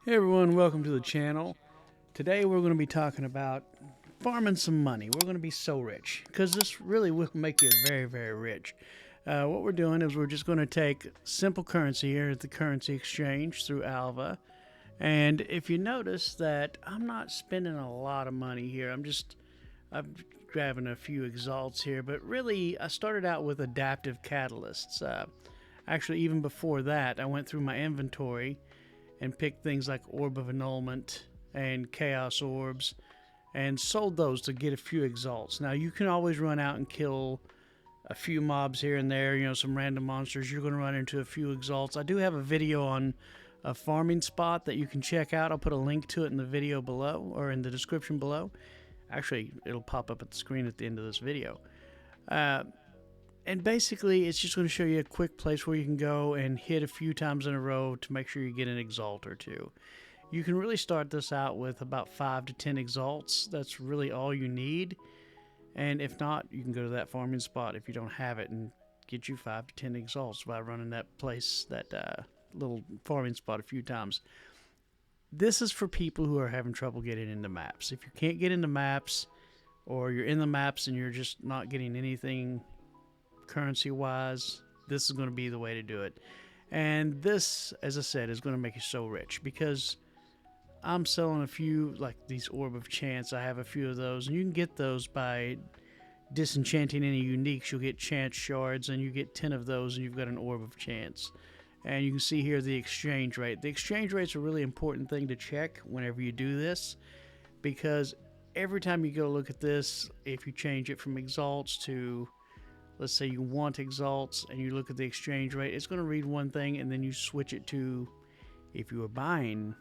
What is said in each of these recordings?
Hey everyone, welcome to the channel. Today we're going to be talking about farming some money. We're going to be so rich because this really will make you very, very rich. What we're doing is we're just going to take simple currency here at the currency exchange through Alva. And if you notice that I'm not spending a lot of money here, I'm grabbing a few exalts here, but really I started out with adaptive catalysts. Actually, even before that, I went through my inventory and picked things like Orb of Annulment and Chaos Orbs and sold those to get a few exalts. Now, you can always run out and kill a few mobs here and there, some random monsters. You're going to run into a few exalts. I do have a video on a farming spot that you can check out. I'll put a link to it in the video below or in the description below. Actually, it'll pop up at the screen at the end of this video. And basically, it's just going to show you a quick place where you can go and hit a few times in a row to make sure you get an exalt or two. You can really start this out with about 5 to 10 exalts. That's really all you need. And if not, you can go to that farming spot if you don't have it and get you 5 to 10 exalts by running that place, that little farming spot a few times. This is for people who are having trouble getting into maps. If you can't get into maps, or you're in the maps and you're just not getting anything currency wise, this is going to be the way to do it. And this, as I said, is going to make you so rich because I'm selling a few, like these Orb of Chance. I have a few of those, and you can get those by disenchanting any uniques. You'll get chance shards, and you get 10 of those, and you've got an Orb of Chance. And you can see here the exchange rate. The exchange rate's a really important thing to check whenever you do this, because every time you go look at this, if you change it from exalts to, let's say you want exalts and you look at the exchange rate, it's going to read one thing, and then you switch it to, if you were buying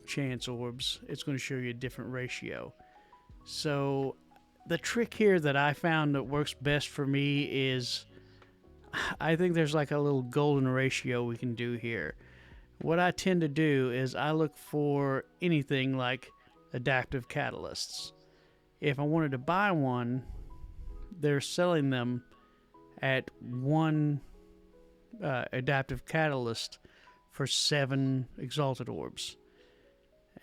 chance orbs, it's going to show you a different ratio. So the trick here that I found that works best for me is, I think there's like a little golden ratio we can do here. What I tend to do is I look for anything like adaptive catalysts. If I wanted to buy one, they're selling them at one adaptive catalyst for 7 exalted orbs,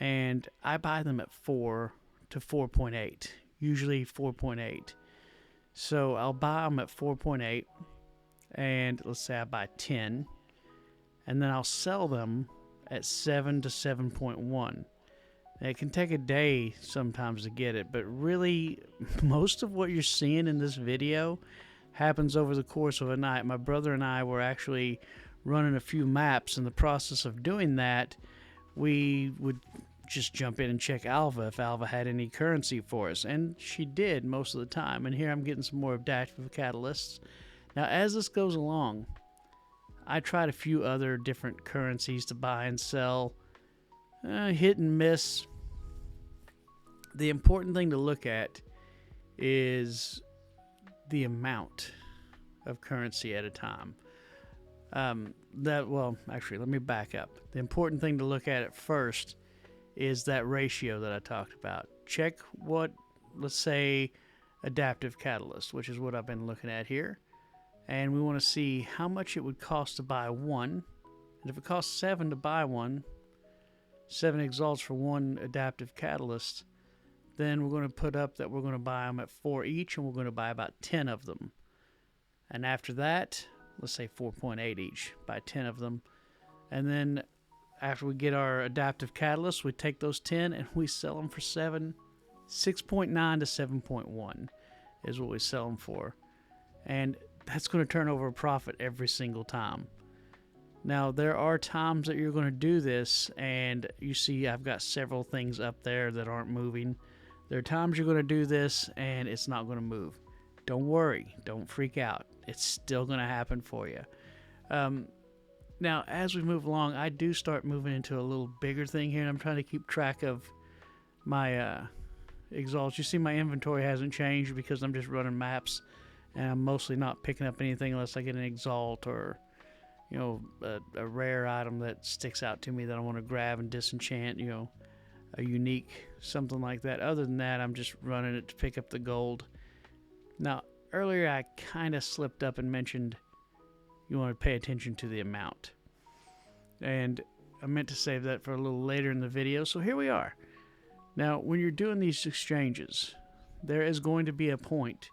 and I buy them at 4 to 4.8, usually 4.8. So I'll buy them at 4.8, and let's say I buy 10, and then I'll sell them at 7 to 7.1. It can take a day sometimes to get it, but really, most of what you're seeing in this video happens over the course of a night. My brother and I were actually running a few maps. In the process of doing that, we would just jump in and check Alva if Alva had any currency for us, and she did most of the time. And here I'm getting some more adaptive catalysts. Now, as this goes along, I tried a few other different currencies to buy and sell. Hit and miss. The important thing to look at is the amount of currency at a time. Actually, let me back up. The important thing to look at first is that ratio that I talked about. Check what, let's say, adaptive catalyst, which is what I've been looking at here. And we want to see how much it would cost to buy one. And if it costs 7 to buy one, 7 exalts for one adaptive catalyst, then we're going to put up that we're going to buy them at 4 each, and we're going to buy about 10 of them. And after that, let's say 4.8 each, buy 10 of them. And then after we get our adaptive catalyst, we take those 10 and we sell them for 6.9 to 7.1 is what we sell them for. And that's going to turn over a profit every single time. Now, there are times that you're going to do this, and you see I've got several things up there that aren't moving. There are times you're going to do this, and it's not going to move. Don't worry. Don't freak out. It's still going to happen for you. Now, as we move along, I do start moving into a little bigger thing here, and I'm trying to keep track of my exalts. You see my inventory hasn't changed because I'm just running maps, and I'm mostly not picking up anything unless I get an exalt or a rare item that sticks out to me that I want to grab and disenchant, a unique, something like that. Other than that, I'm just running it to pick up the gold. Now, earlier I kind of slipped up and mentioned you want to pay attention to the amount. And I meant to save that for a little later in the video, so here we are. Now, when you're doing these exchanges, there is going to be a point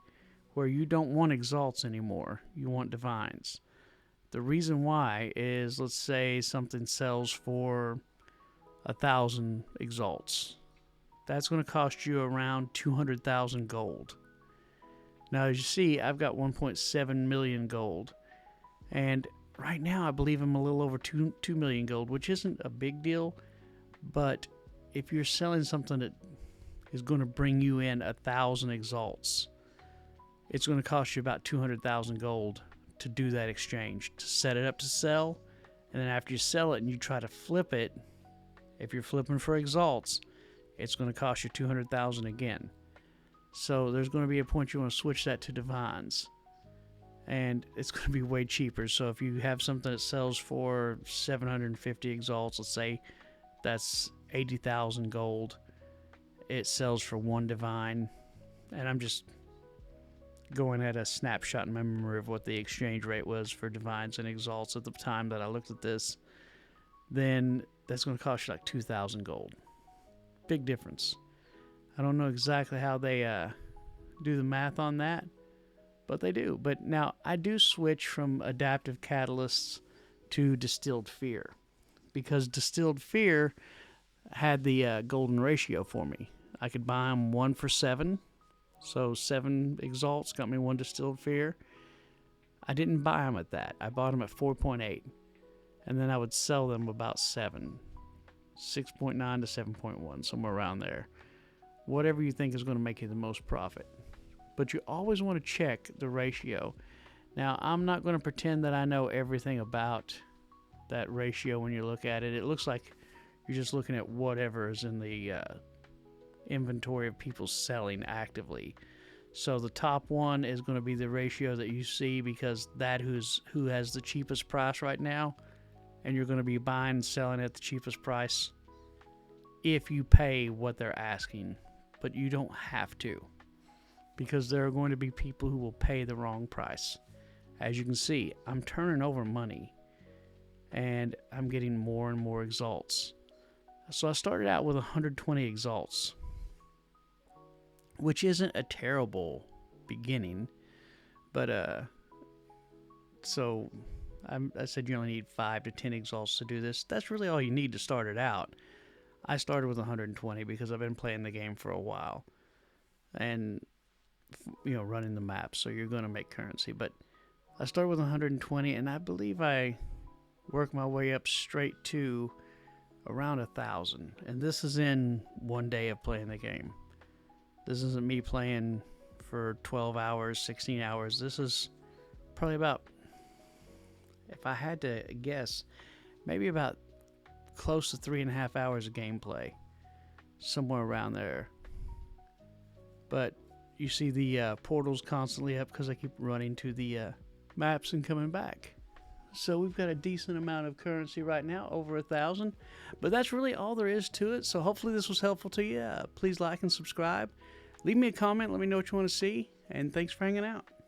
where you don't want exalts anymore. You want divines. The reason why is, let's say something sells for 1,000 exalts. That's going to cost you around 200,000 gold. Now, as you see, I've got 1.7 million gold. And right now, I believe I'm a little over 2 million gold, which isn't a big deal. But if you're selling something that is going to bring you in 1,000 exalts, it's going to cost you about 200,000 gold to do that exchange, to set it up to sell. And then after you sell it and you try to flip it, if you're flipping for exalts, it's going to cost you 200,000 again. So there's going to be a point you want to switch that to divines, and it's going to be way cheaper. So if you have something that sells for 750 exalts, let's say that's 80,000 gold, it sells for 1 divine, and I'm just going at a snapshot in my memory of what the exchange rate was for divines and exalts at the time that I looked at this, then that's going to cost you like 2,000 gold. Big difference. I don't know exactly how they do the math on that, but they do. But now I do switch from adaptive catalysts to distilled fear, because distilled fear had the golden ratio for me. I could buy them 1 for 7, so 7 exalts got me 1 distilled fear. I didn't buy them at that. I bought them at 4.8, and then I would sell them about 7, 6.9 to 7.1, somewhere around there. Whatever you think is going to make you the most profit. But you always want to check the ratio. Now, I'm not going to pretend that I know everything about that ratio when you look at it. It looks like you're just looking at whatever is in the inventory of people selling actively. So the top one is going to be the ratio that you see, because that who has the cheapest price right now, and you're going to be buying and selling at the cheapest price if you pay what they're asking. But you don't have to, because there are going to be people who will pay the wrong price. As you can see, I'm turning over money, and I'm getting more and more exalts. So I started out with 120 exalts, which isn't a terrible beginning, but so I said you only need 5 to 10 exalts to do this. That's really all you need to start it out. I started with 120 because I've been playing the game for a while, and running the map, so you're going to make currency. But I started with 120, and I believe I worked my way up straight to around 1,000. And this is in 1 day of playing the game. This isn't me playing for 12 hours, 16 hours. This is probably about, if I had to guess, maybe about close to 3.5 hours of gameplay, somewhere around there. But you see the portals constantly up because I keep running to the maps and coming back. So we've got a decent amount of currency right now, over 1,000. But that's really all there is to it. So hopefully this was helpful to you. Please like and subscribe. Leave me a comment. Let me know what you want to see. And thanks for hanging out.